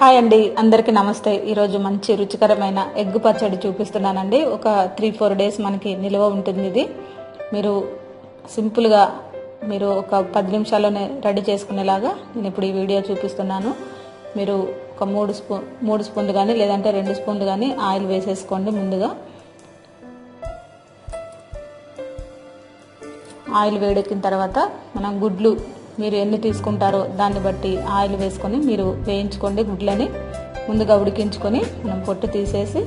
Hi అండి, అందరికీ నమస్తే. ఈరోజు మంచి రుచికరమైన ఎగ్ పచ్చడి చూపిస్తున్నానండి. ఒక 3-4 డేస్ మనకి నిల్వ ఉంటుంది. ఇది మీరు సింపుల్గా మీరు ఒక 10 నిమిషాల్లోనే రెడీ చేసుకునేలాగా నేను ఇప్పుడు ఈ వీడియో చూపిస్తున్నాను. మీరు ఒక 3 స్పూన్లు కానీ లేదంటే 2 స్పూన్లు కానీ ఆయిల్ వేసేసుకోండి. ముందుగా ఆయిల్ వేడెక్కిన తర్వాత మనం గుడ్లు మీరు ఎన్ని తీసుకుంటారో దాన్ని బట్టి ఆయిల్ వేసుకొని మీరు వేయించుకోండి. గుడ్లని ముందుగా ఉడికించుకొని మనం పొట్టు తీసేసి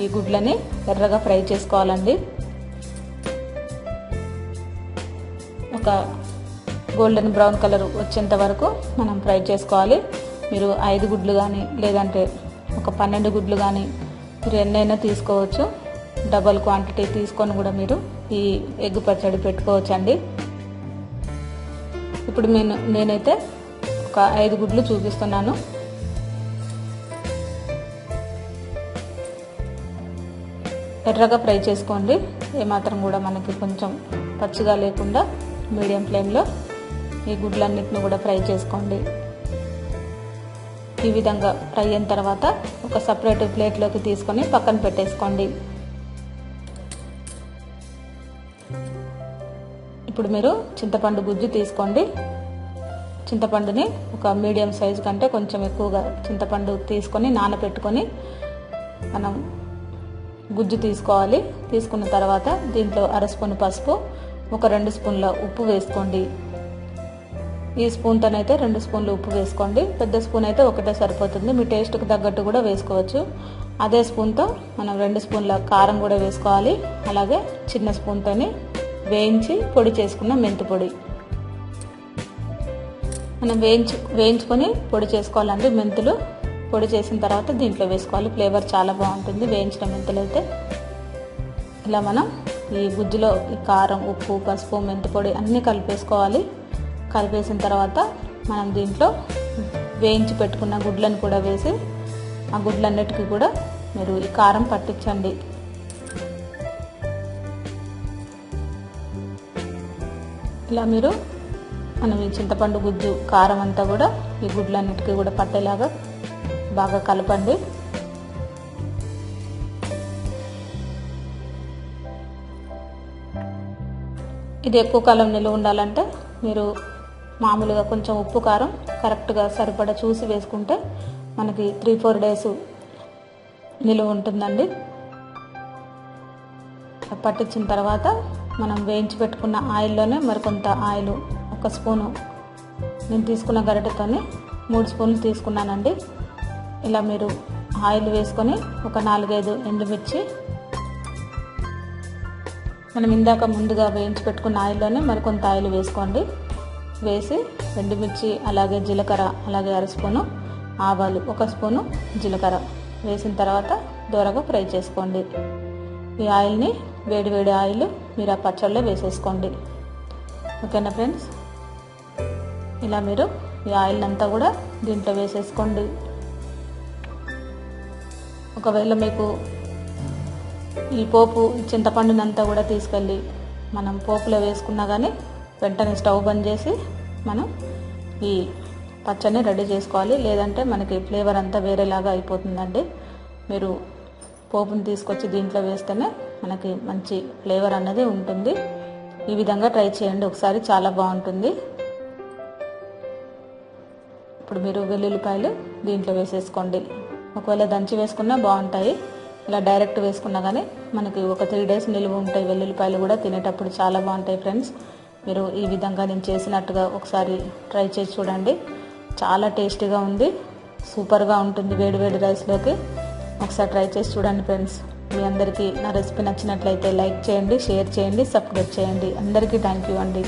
ఈ గుడ్లని ఎర్రగా ఫ్రై చేసుకోవాలండి. ఒక గోల్డెన్ బ్రౌన్ కలర్ వచ్చేంత వరకు మనం ఫ్రై చేసుకోవాలి. మీరు 5 గుడ్లు కానీ లేదంటే ఒక 12 గుడ్లు కానీ మీరు ఎన్నైనా తీసుకోవచ్చు. డబల్ క్వాంటిటీ తీసుకొని కూడా మీరు ఈ ఎగ్ పచ్చడి పెట్టుకోవచ్చండి. ఇప్పుడు నేనైతే ఒక 5 గుడ్లు చూపిస్తున్నాను. ఎర్రగా ఫ్రై చేసుకోండి. ఏమాత్రం కూడా మనకి కొంచెం పచ్చిగా లేకుండా మీడియం ఫ్లేమ్లో ఈ గుడ్లన్నిటిని కూడా ఫ్రై చేసుకోండి. ఈ విధంగా ఫ్రై అయిన తర్వాత ఒక సపరేట్ ప్లేట్లోకి తీసుకొని పక్కన పెట్టేసుకోండి. ఇప్పుడు మీరు చింతపండు గుజ్జు తీసుకోండి. చింతపండుని ఒక మీడియం సైజు కంటే కొంచెం ఎక్కువగా చింతపండు తీసుకొని నానబెట్టుకొని మనం గుజ్జు తీసుకోవాలి. తీసుకున్న తర్వాత దీంట్లో 1/2 స్పూన్ పసుపు, ఒక 2 స్పూన్ల ఉప్పు వేసుకోండి. ఈ స్పూన్తోనైతే 2 స్పూన్లు ఉప్పు వేసుకోండి. పెద్ద స్పూన్ అయితే ఒకటే సరిపోతుంది. మీ టేస్ట్కి తగ్గట్టు కూడా వేసుకోవచ్చు. అదే స్పూన్తో మనం 2 స్పూన్ల కారం కూడా వేసుకోవాలి. అలాగే చిన్న స్పూన్తోని వేయించి పొడి చేసుకున్న మెంతి పొడి మనం వేయించుకొని పొడి చేసుకోవాలండి. మెంతులు పొడి చేసిన తర్వాత దీంట్లో వేసుకోవాలి. ఫ్లేవర్ చాలా బాగుంటుంది వేయించిన మెంతులు అయితే. ఇలా మనం ఈ గుజ్జులో ఈ కారం, ఉప్పు, పసుపు, మెంతి పొడి అన్నీ కలిపేసుకోవాలి. కలిపేసిన తర్వాత మనం దీంట్లో వేయించి పెట్టుకున్న గుడ్లను కూడా వేసి ఆ గుడ్లన్నిటికీ కూడా మీరు ఈ కారం పట్టించండి. ఇలా మీరు మనం ఈ చింతపండు గుజ్జు కారం అంతా కూడా ఈ గుడ్లన్నిటికీ కూడా పట్టేలాగా బాగా కలపండి. ఇది ఎక్కువ కాలం నిలువ ఉండాలంటే మీరు మామూలుగా కొంచెం ఉప్పు కారం కరెక్ట్గా సరిపడా చూసి వేసుకుంటే మనకి 3-4 డేస్ నిలువ ఉంటుందండి. పట్టించిన తర్వాత మనం వేయించి పెట్టుకున్న ఆయిల్లోనే మరికొంత ఆయిల్, 1 స్పూను నేను తీసుకున్న గరిటెతోనే 3 స్పూన్లు తీసుకున్నానండి. ఇలా మీరు ఆయిల్ వేసుకొని ఒక 4-5 ఎండుమిర్చి మనం ఇందాక ముందుగా వేయించి పెట్టుకున్న ఆయిల్లోనే మరికొంత ఆయిల్ వేసుకోండి. వేసి ఎండుమిర్చి, అలాగే జీలకర్ర, అలాగే 1/2 స్పూను ఆవాలు, 1 స్పూను జీలకర్ర వేసిన తర్వాత దోరగా ఫ్రై చేసుకోండి. ఈ ఆయిల్ని వేడి ఆయిల్ మీరు ఆ పచ్చళ్ళలో వేసేసుకోండి. ఓకేనా ఫ్రెండ్స్? ఇలా మీరు ఈ ఆయిల్ అంతా కూడా దీంట్లో వేసేసుకోండి. ఒకవేళ మీకు ఈ పోపు చింతపండునంతా కూడా తీసుకెళ్ళి మనం పోపులో వేసుకున్నా కానీ వెంటనే స్టవ్ బంద్ చేసి మనం ఈ పచ్చడిని రెడీ చేసుకోవాలి. లేదంటే మనకి ఫ్లేవర్ అంతా వేరేలాగా అయిపోతుందండి. మీరు పోపుని తీసుకొచ్చి దీంట్లో వేస్తేనే మనకి మంచి ఫ్లేవర్ అన్నది ఉంటుంది. ఈ విధంగా ట్రై చేయండి ఒకసారి, చాలా బాగుంటుంది. ఇప్పుడు మీరు వెల్లుల్లిపాయలు దీంట్లో వేసేసుకోండి. ఒకవేళ దంచి వేసుకున్నా బాగుంటాయి. ఇలా డైరెక్ట్ వేసుకున్నా కానీ మనకి ఒక 3 డేస్ నిలువ ఉంటాయి. వెల్లుల్లిపాయలు కూడా తినేటప్పుడు చాలా బాగుంటాయి ఫ్రెండ్స్. మీరు ఈ విధంగా నేను చేసినట్టుగా ఒకసారి ట్రై చేసి చూడండి. చాలా టేస్టీగా ఉంది, సూపర్గా ఉంటుంది వేడి రైస్లోకి. ఒకసారి ట్రై చేసి చూడండి ఫ్రెండ్స్. మీ అందరికీ నా రెసిపీ నచ్చినట్లయితే లైక్ చేయండి, షేర్ చేయండి, సబ్స్క్రైబ్ చేయండి. అందరికీ థ్యాంక్ యూ అండి.